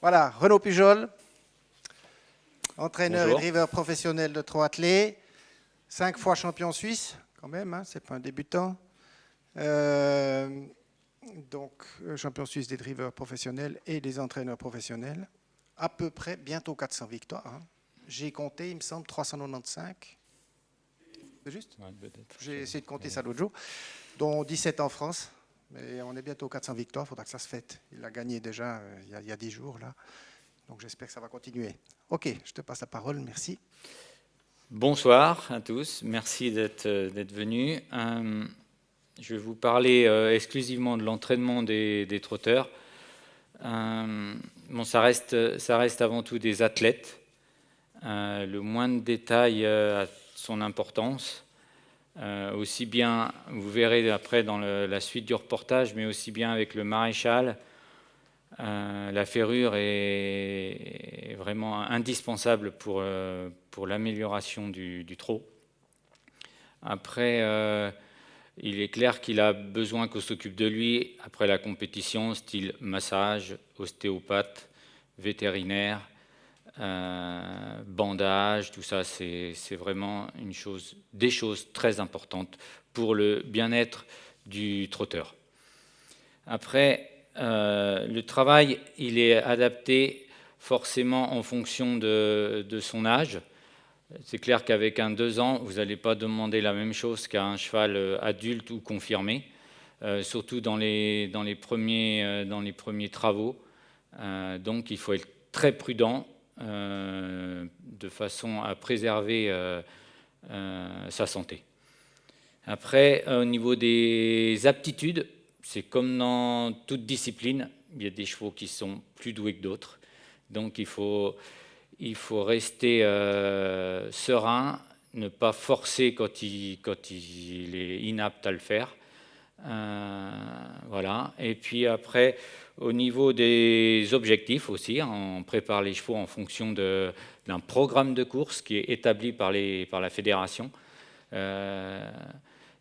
Voilà, Renaud Pujol, entraîneur Bonjour. et driver professionnel de trot attelé, 5 fois champion suisse, quand même, hein, c'est pas un débutant. Champion suisse des drivers professionnels et des entraîneurs professionnels. À peu près, bientôt 400 victoires. Hein. J'ai compté, il me semble, 395. C'est juste? Ouais, j'ai essayé de compter ça l'autre jour, dont 17 en France. Mais on est bientôt 400 victoires, il faudra que ça se fête. Il a gagné déjà il y a 10 jours, là. Donc j'espère que ça va continuer. Ok, je te passe la parole, merci. Bonsoir à tous, merci d'être venus. Je vais vous parler exclusivement de l'entraînement des trotteurs. Bon, ça reste avant tout des athlètes. Le moindre détail a son importance. Aussi bien, vous verrez après dans la suite du reportage, mais aussi bien avec le maréchal, la ferrure est vraiment indispensable pour l'amélioration du trot. Après, il est clair qu'il a besoin qu'on s'occupe de lui après la compétition, style massage, ostéopathe, vétérinaire, bandage, tout ça, c'est vraiment des choses très importantes pour le bien-être du trotteur. Après, le travail, il est adapté forcément en fonction de son âge. C'est clair qu'avec un 2 ans, vous n'allez pas demander la même chose qu'à un cheval adulte ou confirmé, surtout dans les premiers travaux. Donc il faut être très prudent de façon à préserver sa santé. Après, au niveau des aptitudes, c'est comme dans toute discipline, il y a des chevaux qui sont plus doués que d'autres. Donc il faut rester serein, ne pas forcer quand il est inapte à le faire. Voilà. Et puis après, au niveau des objectifs aussi, on prépare les chevaux en fonction d'un programme de course qui est établi par la fédération.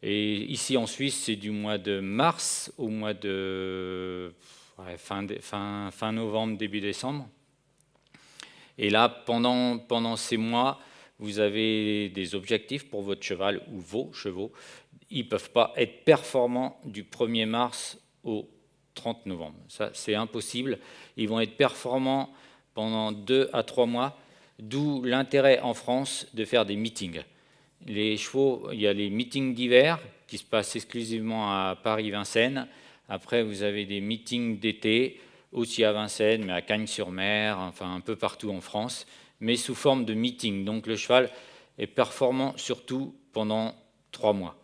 Et ici en Suisse, c'est du mois de mars au mois de fin novembre, début décembre. Et là, pendant ces mois, vous avez des objectifs pour votre cheval ou vos chevaux. Ils ne peuvent pas être performants du 1er mars au 30 novembre. Ça, c'est impossible. Ils vont être performants pendant 2 à 3 mois, d'où l'intérêt en France de faire des meetings. Les chevaux, il y a les meetings d'hiver qui se passent exclusivement à Paris-Vincennes. Après, vous avez des meetings d'été, aussi à Vincennes, mais à Cagnes-sur-Mer, enfin un peu partout en France, mais sous forme de meeting. Donc le cheval est performant surtout pendant 3 mois.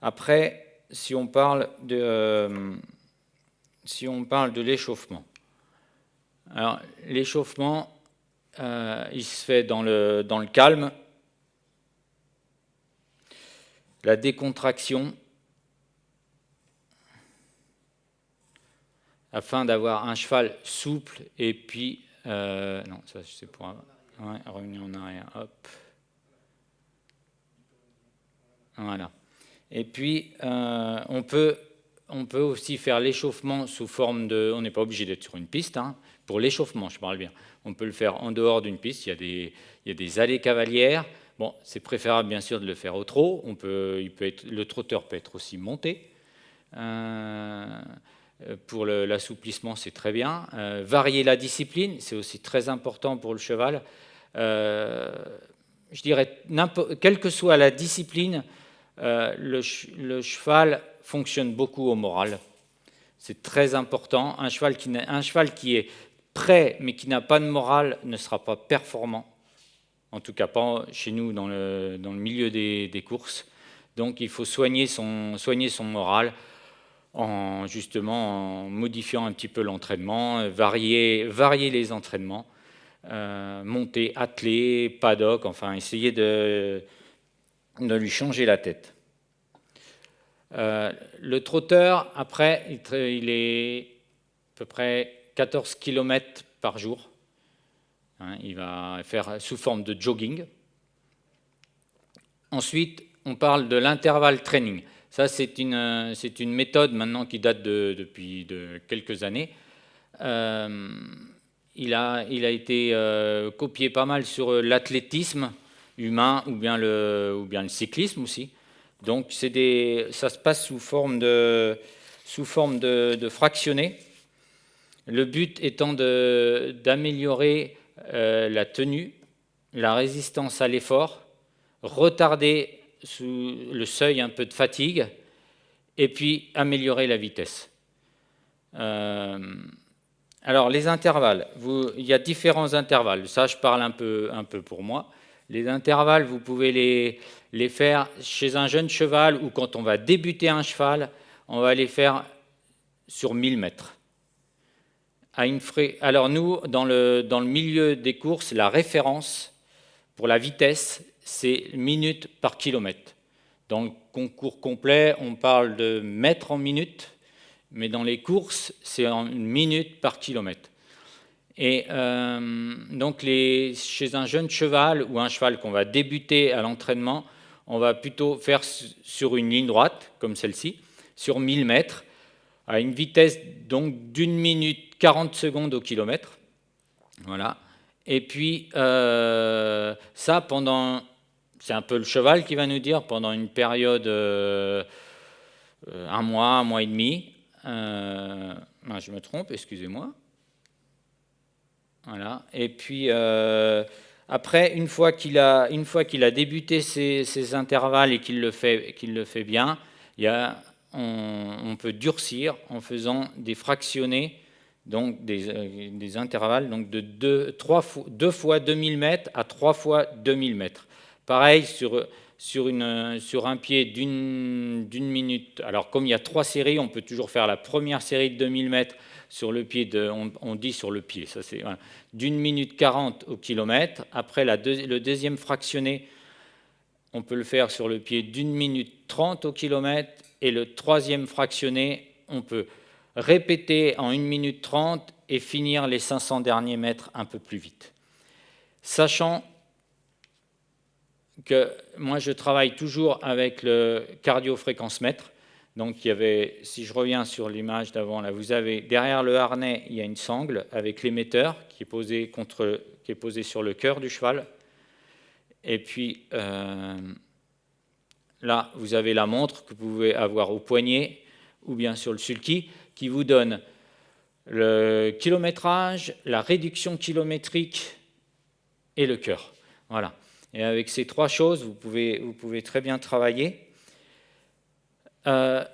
Après, si on parle de l'échauffement. Alors l'échauffement, il se fait dans le calme. La décontraction, afin d'avoir un cheval souple, et puis... non, ça c'est pour revenir en arrière. Hop. Voilà. Et puis, on peut aussi faire l'échauffement sous forme de... On n'est pas obligé d'être sur une piste. Hein. Pour l'échauffement, je parle bien. On peut le faire en dehors d'une piste. Il y a des allées cavalières. Bon, c'est préférable, bien sûr, de le faire au trot. Le trotteur peut être aussi monté. Pour l'assouplissement, c'est très bien. Varier la discipline, c'est aussi très important pour le cheval. Je dirais, quelle que soit la discipline, le cheval fonctionne beaucoup au moral. C'est très important. Un cheval qui est prêt mais qui n'a pas de morale ne sera pas performant. En tout cas, pas chez nous dans le milieu des courses. Donc, il faut soigner son moral justement en modifiant un petit peu l'entraînement, varier les entraînements, monter, atteler, paddock, enfin, essayer de lui changer la tête. Le trotteur, après, il est à peu près 14 km par jour. Il va faire sous forme de jogging. Ensuite, on parle de l'intervalle training. Ça, c'est une méthode maintenant qui date depuis quelques années. il a été copié pas mal sur l'athlétisme humain ou bien le cyclisme aussi. Donc ça se passe sous forme de fractionnés. Le but étant d'améliorer la tenue, la résistance à l'effort, retarder sous le seuil un peu de fatigue et puis améliorer la vitesse. Alors les intervalles, il y a différents intervalles. Ça, je parle un peu pour moi. Les intervalles, vous pouvez les faire chez un jeune cheval ou quand on va débuter un cheval, on va les faire sur 1000 mètres. Alors nous, dans le milieu des courses, la référence pour la vitesse, c'est minutes par kilomètre. Dans le concours complet, on parle de mètres en minutes, mais dans les courses, c'est en minutes par kilomètre. Et donc, chez un jeune cheval ou un cheval qu'on va débuter à l'entraînement, on va plutôt faire sur une ligne droite, comme celle-ci, sur 1000 mètres, à une vitesse donc d'1 minute 40 secondes au kilomètre. Voilà. Et puis, ça, c'est un peu le cheval qui va nous dire, pendant une période, un mois et demi, je me trompe, excusez-moi. Voilà. Et puis, après, une fois qu'il a débuté ces intervalles et qu'il le fait bien, on peut durcir en faisant des fractionnés, donc des intervalles donc de 2 fois 2000 mètres à 3 fois 2000 mètres. Pareil, sur un pied d'une minute. Alors, comme il y a 3 séries, on peut toujours faire la première série de 2000 mètres sur le pied on dit sur le pied, ça c'est voilà, d'1 minute 40 au kilomètre. Après, le deuxième fractionné, on peut le faire sur le pied d'1 minute 30 au kilomètre. Et le troisième fractionné, on peut répéter en 1 minute 30 et finir les 500 derniers mètres un peu plus vite. Sachant que moi, je travaille toujours avec le cardio-fréquence-mètre. Donc, si je reviens sur l'image d'avant, là, vous avez derrière le harnais, il y a une sangle avec l'émetteur qui est posé sur le cœur du cheval. Et puis, là, vous avez la montre que vous pouvez avoir au poignet ou bien sur le sulky qui vous donne le kilométrage, la réduction kilométrique et le cœur. Voilà. Et avec ces 3 choses, vous pouvez très bien travailler. Ce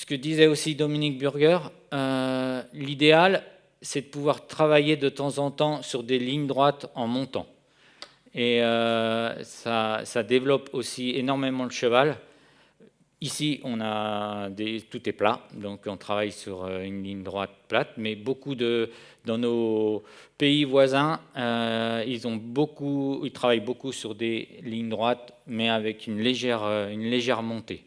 que disait aussi Dominique Burger, l'idéal, c'est de pouvoir travailler de temps en temps sur des lignes droites en montant. Et ça développe aussi énormément le cheval. Ici, tout est plat, donc on travaille sur une ligne droite plate, mais dans nos pays voisins, ils travaillent beaucoup sur des lignes droites, mais avec une légère montée.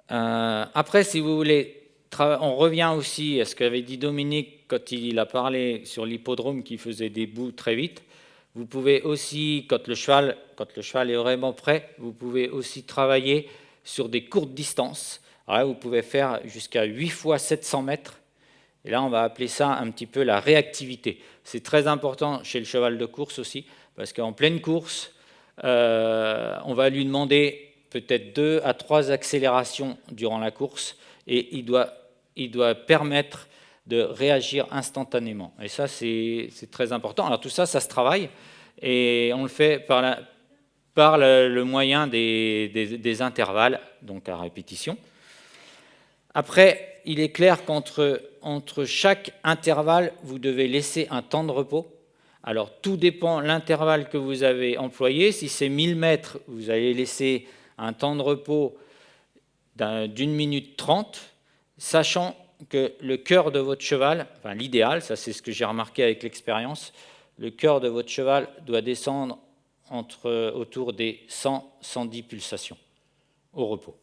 Après, si vous voulez, on revient aussi à ce qu'avait dit Dominique quand il a parlé sur l'hippodrome qui faisait des bouts très vite. Vous pouvez aussi, quand le cheval est vraiment prêt, vous pouvez aussi travailler sur des courtes distances. Alors là, vous pouvez faire jusqu'à 8 fois 700 mètres. Et là, on va appeler ça un petit peu la réactivité. C'est très important chez le cheval de course aussi, parce qu'en pleine course, on va lui demander peut-être 2 à 3 accélérations durant la course, et il doit permettre de réagir instantanément. Et ça, c'est très important. Alors tout ça, ça se travaille, et on le fait par le moyen des intervalles, donc à répétition. Après, il est clair qu'entre chaque intervalle, vous devez laisser un temps de repos. Alors tout dépend de l'intervalle que vous avez employé. Si c'est 1000 mètres, vous allez laisser un temps de repos d'1 minute 30, sachant que le cœur de votre cheval, enfin l'idéal, ça c'est ce que j'ai remarqué avec l'expérience, le cœur de votre cheval doit descendre autour des 100-110 pulsations au repos.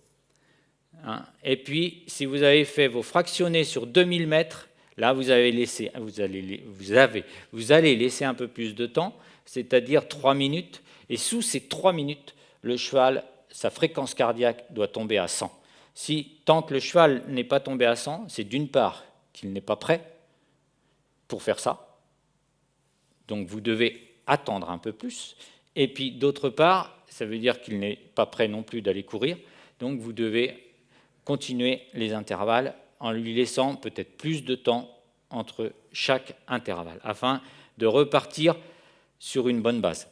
Et puis, si vous avez fait vos fractionnés sur 2000 mètres, là vous allez laisser un peu plus de temps, c'est-à-dire 3 minutes, et sous ces 3 minutes, le cheval, sa fréquence cardiaque doit tomber à 100. Tant que le cheval n'est pas tombé à 100, c'est d'une part qu'il n'est pas prêt, pour faire ça. Donc vous devez attendre un peu plus. Et puis d'autre part, ça veut dire qu'il n'est pas prêt non plus d'aller courir. Donc vous devez continuer les intervalles en lui laissant peut-être plus de temps entre chaque intervalle, afin de repartir sur une bonne base.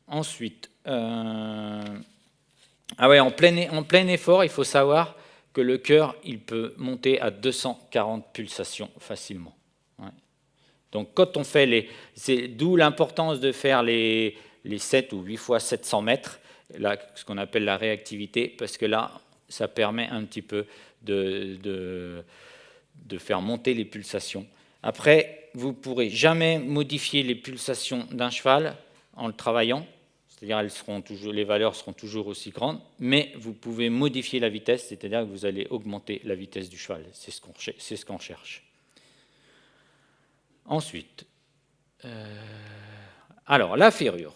Ensuite, en plein effort, il faut savoir que le cœur, il peut monter à 240 pulsations facilement. Ouais. Donc quand on fait c'est d'où l'importance de faire les 7 ou 8 fois 700 mètres, là, ce qu'on appelle la réactivité, parce que là, ça permet un petit peu de faire monter les pulsations. Après, vous ne pourrez jamais modifier les pulsations d'un cheval en le travaillant, c'est-à-dire les valeurs seront toujours aussi grandes, mais vous pouvez modifier la vitesse, c'est-à-dire que vous allez augmenter la vitesse du cheval. C'est ce qu'on cherche. Ensuite, alors la ferrure.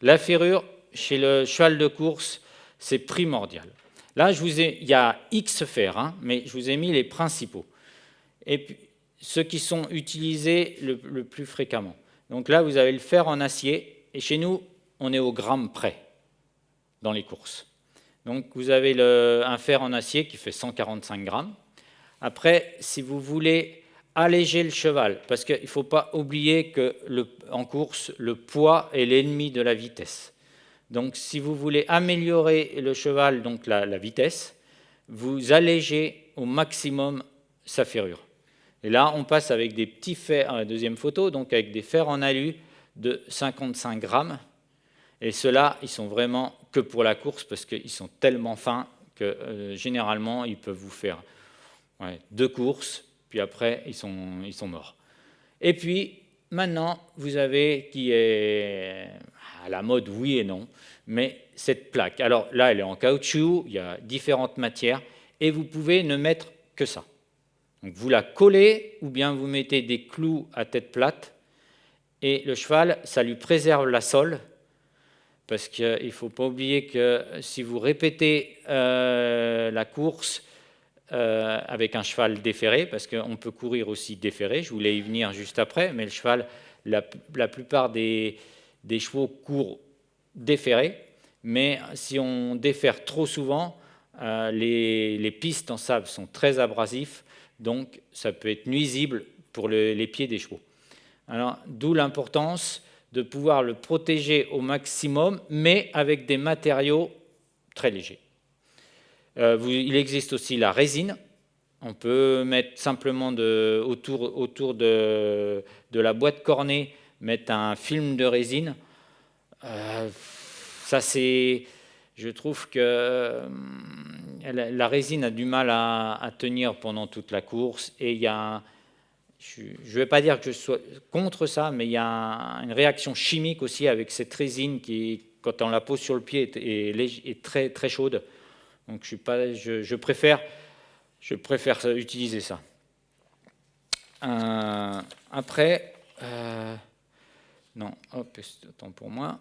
La ferrure, chez le cheval de course, c'est primordial. Là, il y a X fers, hein, mais je vous ai mis les principaux. Et puis, ceux qui sont utilisés le plus fréquemment. Donc là, vous avez le fer en acier, et chez nous, on est au gramme près dans les courses. Donc vous avez un fer en acier qui fait 145 grammes. Après, si vous voulez alléger le cheval, parce qu'il ne faut pas oublier qu'en course, le poids est l'ennemi de la vitesse. Donc si vous voulez améliorer le cheval, donc la vitesse, vous allégez au maximum sa ferrure. Et là, on passe avec des petits fers, deuxième photo, donc avec des fers en alu de 55 grammes. Et ceux-là, ils sont vraiment que pour la course parce qu'ils sont tellement fins que généralement, ils peuvent vous faire 2 courses, puis après, ils sont morts. Et puis, maintenant, vous avez, qui est à la mode, oui et non, mais cette plaque. Alors là, elle est en caoutchouc, il y a différentes matières, et vous pouvez ne mettre que ça. Donc vous la collez, ou bien vous mettez des clous à tête plate, et le cheval, ça lui préserve la sole, parce qu'il ne faut pas oublier que si vous répétez la course avec un cheval déferré, parce qu'on peut courir aussi déferré, je voulais y venir juste après, mais le cheval, la plupart des chevaux courent déferrés, mais si on défère trop souvent, les pistes en sable sont très abrasifs, donc ça peut être nuisible pour les pieds des chevaux. Alors, d'où l'importance de pouvoir le protéger au maximum, mais avec des matériaux très légers. Il existe aussi la résine. On peut mettre simplement autour de la boîte cornée, mettre un film de résine. Je trouve que la résine a du mal à tenir pendant toute la course, et il y a je ne vais pas dire que je sois contre ça, mais il y a une réaction chimique aussi avec cette résine qui, quand on la pose sur le pied, est très, très chaude. Donc je préfère utiliser ça. Après, non, hop, attends pour moi.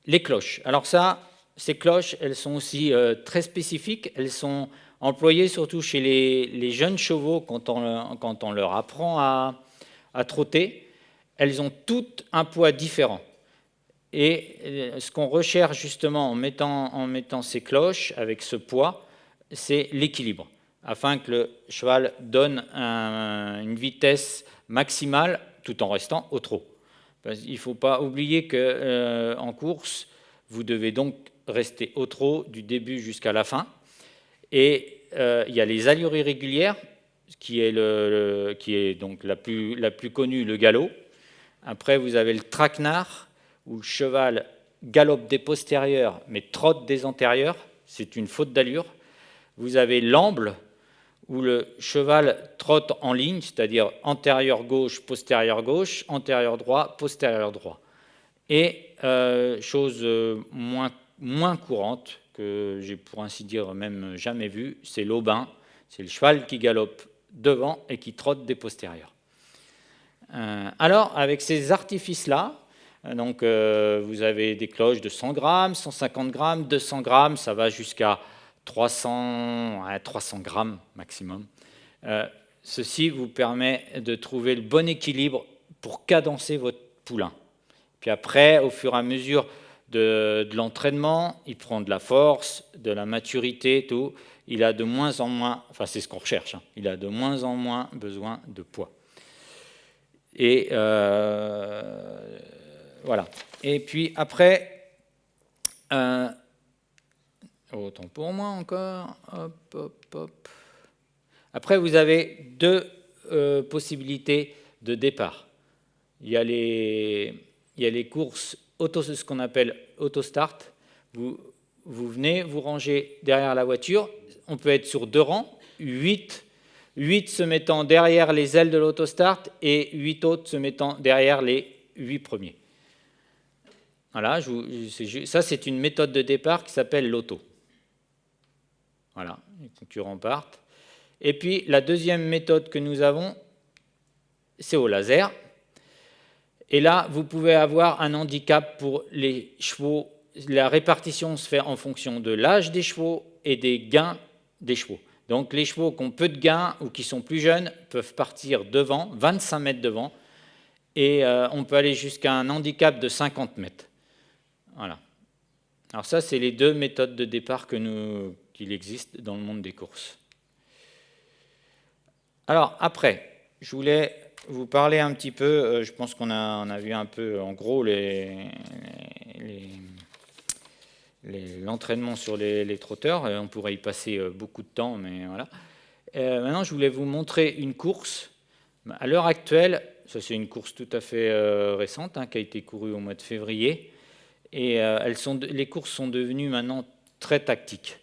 Les cloches. Alors ça, ces cloches, elles sont aussi très spécifiques. Elles sont employées surtout chez les jeunes chevaux quand on leur apprend à trotter. Elles ont toutes un poids différent. Et ce qu'on recherche justement en mettant ces cloches avec ce poids, c'est l'équilibre, afin que le cheval donne une vitesse maximale tout en restant au trot. Il ne faut pas oublier qu'en course, vous devez donc rester au trot du début jusqu'à la fin. Et il y a les allures irrégulières, qui est donc la plus connue, le galop. Après, vous avez le traquenard, où le cheval galope des postérieurs, mais trotte des antérieurs. C'est une faute d'allure. Vous avez l'amble, où le cheval trotte en ligne, c'est-à-dire antérieur gauche, postérieur gauche, antérieur droit, postérieur droit. Et chose moins courante, que j'ai pour ainsi dire même jamais vue, c'est l'aubin. C'est le cheval qui galope devant et qui trotte des postérieurs. Alors, avec ces artifices-là, donc, vous avez des cloches de 100 grammes, 150 grammes, 200 grammes, ça va jusqu'à 300 grammes maximum. ceci vous permet de trouver le bon équilibre pour cadencer votre poulain. Puis après, au fur et à mesure de l'entraînement, il prend de la force, de la maturité, tout. Il a de moins en moins, enfin c'est ce qu'on recherche, hein, il a de moins en moins besoin de poids. Et voilà. Et puis après, autant pour moi encore, hop, hop, hop. Après, vous avez deux possibilités de départ. Il y a les courses ce qu'on appelle auto-start. Vous venez, vous rangez derrière la voiture. On peut être sur 2 rangs, 8 se mettant derrière les ailes de l'autostart et 8 autres se mettant derrière les 8 premiers. Voilà, ça c'est une méthode de départ qui s'appelle l'auto. Voilà, les concurrents partent. Et puis la deuxième méthode que nous avons, c'est au laser. Et là, vous pouvez avoir un handicap pour les chevaux. La répartition se fait en fonction de l'âge des chevaux et des gains des chevaux. Donc les chevaux qui ont peu de gains ou qui sont plus jeunes peuvent partir devant, 25 mètres devant, et on peut aller jusqu'à un handicap de 50 mètres. Voilà. Alors ça, c'est les deux méthodes de départ qu'il existe dans le monde des courses. Alors après, je voulais vous parler un petit peu, je pense qu'on a vu un peu en gros l'entraînement sur les trotteurs. On pourrait y passer beaucoup de temps, mais voilà. Maintenant, je voulais vous montrer une course. À l'heure actuelle, ça c'est une course tout à fait récente, hein, qui a été courue au mois de février. Et les courses sont devenues maintenant très tactiques.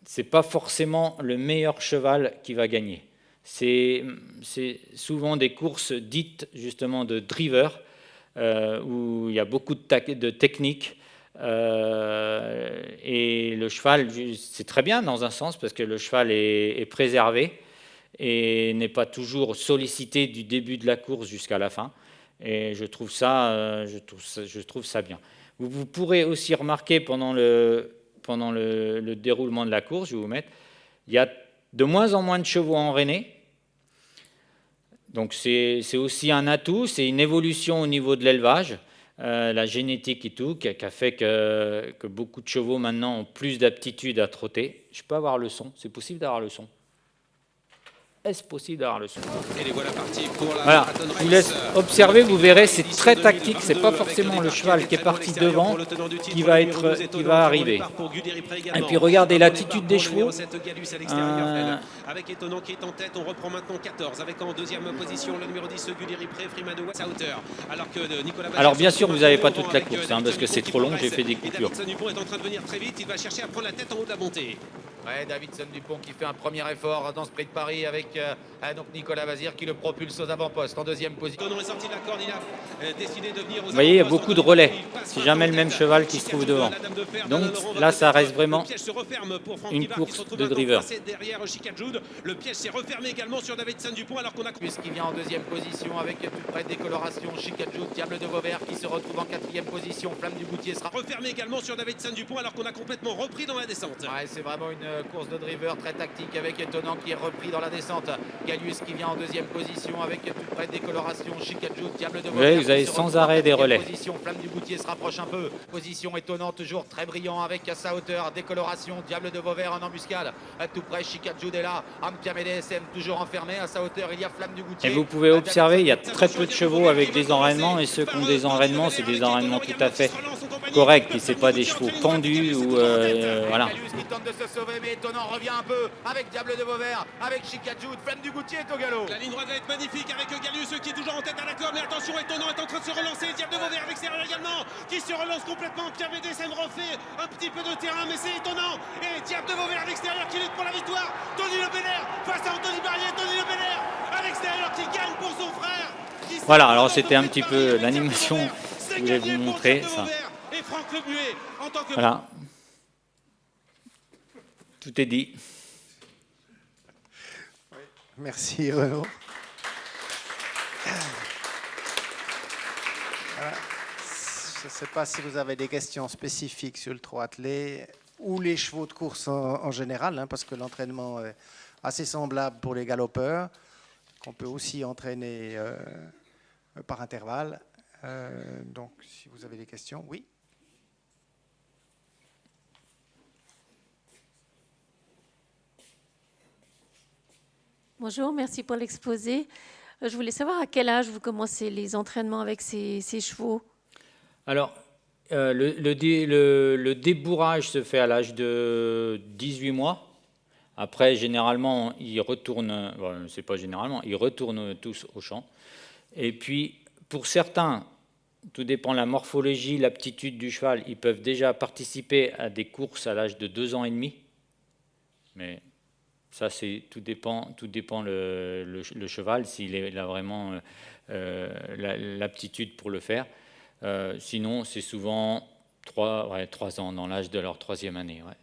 C'est pas forcément le meilleur cheval qui va gagner. C'est souvent des courses dites justement de driver, où il y a beaucoup de techniques. Et le cheval, c'est très bien dans un sens, parce que le cheval est préservé et n'est pas toujours sollicité du début de la course jusqu'à la fin. Et je trouve ça bien. Vous pourrez aussi remarquer pendant le déroulement de la course, je vais vous mettre, il y a de moins en moins de chevaux enraînés. Donc c'est aussi un atout, c'est une évolution au niveau de l'élevage, la génétique et tout, qui a fait que beaucoup de chevaux maintenant ont plus d'aptitude à trotter. Je peux avoir le son, c'est possible d'avoir le son? Est-ce possible d'avoir le son? Et les voilà partis pour la voilà, je vous laisse observer, vous verrez, c'est très tactique, c'est pas forcément le cheval qui est parti devant qui va arriver. Et puis regardez l'attitude des chevaux. Avec Étonnant qui est en tête, on reprend maintenant 14, avec en deuxième position le numéro 10, Guderipré, Freeman à hauteur. Alors bien sûr, vous n'avez pas toute la course, hein, parce que c'est trop long, j'ai fait des coupures. Davidson Dupont est en train de venir très vite, il va chercher à prendre la tête en haut de la montée. Ouais, Davidson Dupont qui fait un premier effort dans ce Prix de Paris avec donc Nicolas Vazir qui le propulse aux avant-postes en deuxième position. Étonnant est sorti de la corde, il a décidé de venir aux vous voyez, il y a beaucoup de relais. C'est jamais le même cheval qui se trouve devant. Donc là, ça reste vraiment une course de driver. Le piège s'est refermé également sur Davidson Dupont alors qu'on a... Puisqu'il vient en deuxième position avec tout près de décoloration, Chicajou, Diable de Vauvert qui se retrouve en quatrième position. Flamme du Goutier sera refermé également sur Davidson Dupont alors qu'on a complètement repris dans la descente. Ouais, c'est vraiment une course de driver très tactique avec Étonnant qui est repris dans la descente. Gallius qui vient en deuxième position avec tout près de décoloration, Chicajou, Diable de Vauvert. Oui, vous avez sans arrêt des relais. Position, Flamme du Goutier se rapproche un peu. Position Étonnant, toujours très brillant avec à sa hauteur. Décoloration, Diable de Vauvert en embuscade. Tout près, Chicajou est là. Ampiam et DSM toujours enfermé à sa hauteur. Il y a Flamme du Goutier. Et vous pouvez observer, il y a très peu de chevaux avec des enraînements, et ceux qui ont des enraînements, c'est des enraînements tout à fait corrects, et c'est pas des chevaux pendus ou voilà. Qui tente de se sauver, mais Étonnant revient un peu avec Diable de Vauvert, avec Chicajou, Flamme du Goutier est au galop. La ligne droite va être magnifique avec Gallius qui est toujours en tête à la corde, mais attention, Étonnant est en train de se relancer. Diable de Vauvert à l'extérieur également, qui se relance complètement. Pierre BDSM refait un petit peu de terrain, mais c'est Étonnant. Et Diable de Vauvert à l'extérieur qui lutte pour la victoire. Tony Le Belair face à Anthony Barrier. Tony Le Belair à l'extérieur qui gagne pour son frère. Voilà, alors c'était un petit peu l'animation que je voulais vous montrer. Ça. Et Franck Le Buet en tant que... Voilà. Tout est dit. Oui, merci Renaud. Voilà. Je ne sais pas si vous avez des questions spécifiques sur le trot attelé ou les chevaux de course en général, hein, parce que l'entraînement assez semblable pour les galopeurs, qu'on peut aussi entraîner par intervalle. Donc, si vous avez des questions, oui. Bonjour, merci pour l'exposé. Je voulais savoir à quel âge vous commencez les entraînements avec ces chevaux? Alors, le débourrage se fait à l'âge de 18 mois. Après, généralement, ils retournent, bon, c'est pas généralement, ils retournent tous au champ. Et puis, pour certains, tout dépend de la morphologie, l'aptitude du cheval, ils peuvent déjà participer à des courses à l'âge de 2 ans et demi. Mais ça, tout dépend le cheval, s'il a vraiment l'aptitude pour le faire. Sinon, c'est souvent 3 ans, dans l'âge de leur 3e année. Ouais.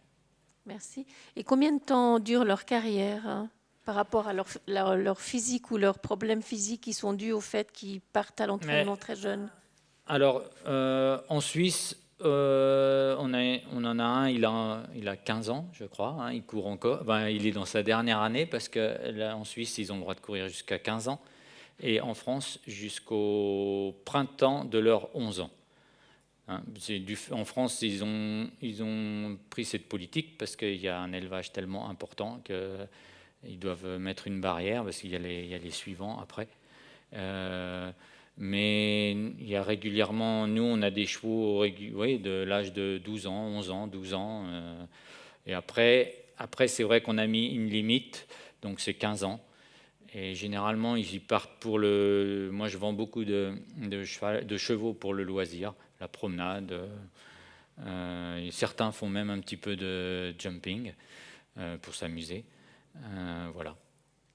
Merci. Et combien de temps dure leur carrière, hein, par rapport à leur physique ou leurs problèmes physiques qui sont dus au fait qu'ils partent à l'entraînement très jeunes? Alors, en Suisse, on en a un, il a 15 ans, je crois, hein, il court encore. Ben, il est dans sa dernière année parce qu'en Suisse, ils ont le droit de courir jusqu'à 15 ans. Et en France, jusqu'au printemps de leurs 11 ans. Hein, en France, ils ont pris cette politique parce qu'il y a un élevage tellement important qu'ils doivent mettre une barrière parce qu'il y a les suivants après. Mais il y a régulièrement, nous, on a des chevaux de l'âge de 12 ans, 11 ans, 12 ans. Et après c'est vrai qu'on a mis une limite, donc c'est 15 ans. Et généralement, ils y partent pour le... Moi, je vends beaucoup de chevaux pour le loisir, la promenade. Certains font même un petit peu de jumping pour s'amuser. Voilà.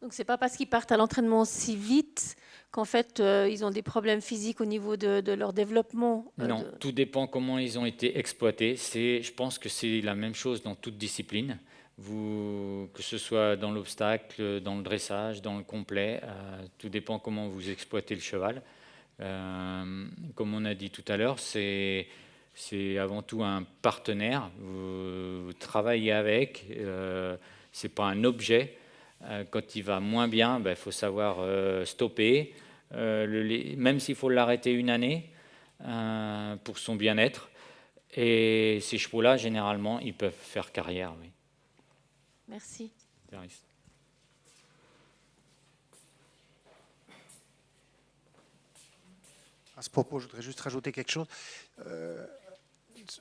Donc, ce n'est pas parce qu'ils partent à l'entraînement si vite qu'en fait, ils ont des problèmes physiques au niveau de leur développement. Non, tout dépend comment ils ont été exploités. Je pense que c'est la même chose dans toute discipline. Que ce soit dans l'obstacle, dans le dressage, dans le complet, tout dépend comment vous exploitez le cheval. Comme on a dit tout à l'heure, c'est avant tout un partenaire. Vous travaillez avec, c'est pas un objet. Quand il va moins bien, il faut savoir stopper, même s'il faut l'arrêter une année pour son bien-être. Et ces chevaux-là, généralement, ils peuvent faire carrière, oui. Merci. À ce propos, je voudrais juste rajouter quelque chose.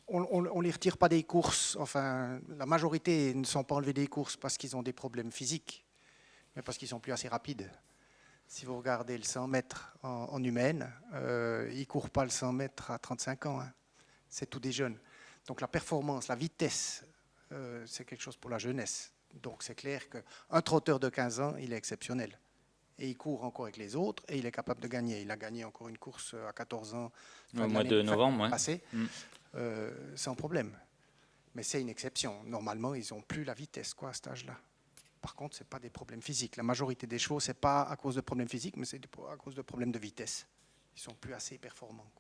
On ne les retire pas des courses. Enfin, la majorité ne sont pas enlevés des courses parce qu'ils ont des problèmes physiques, mais parce qu'ils sont plus assez rapides. Si vous regardez le 100 mètres en humaine, ils ne courent pas le 100 mètres à 35 ans. Hein. C'est tous des jeunes. Donc la performance, la vitesse, c'est quelque chose pour la jeunesse. Donc c'est clair qu'un trotteur de 15 ans, il est exceptionnel. Et il court encore avec les autres et il est capable de gagner. Il a gagné encore une course à 14 ans. Au mois de novembre, passé, sans problème. Mais c'est une exception. Normalement, ils n'ont plus la vitesse à cet âge-là. Par contre, ce n'est pas des problèmes physiques. La majorité des chevaux, ce n'est pas à cause de problèmes physiques, mais c'est à cause de problèmes de vitesse. Ils ne sont plus assez performants.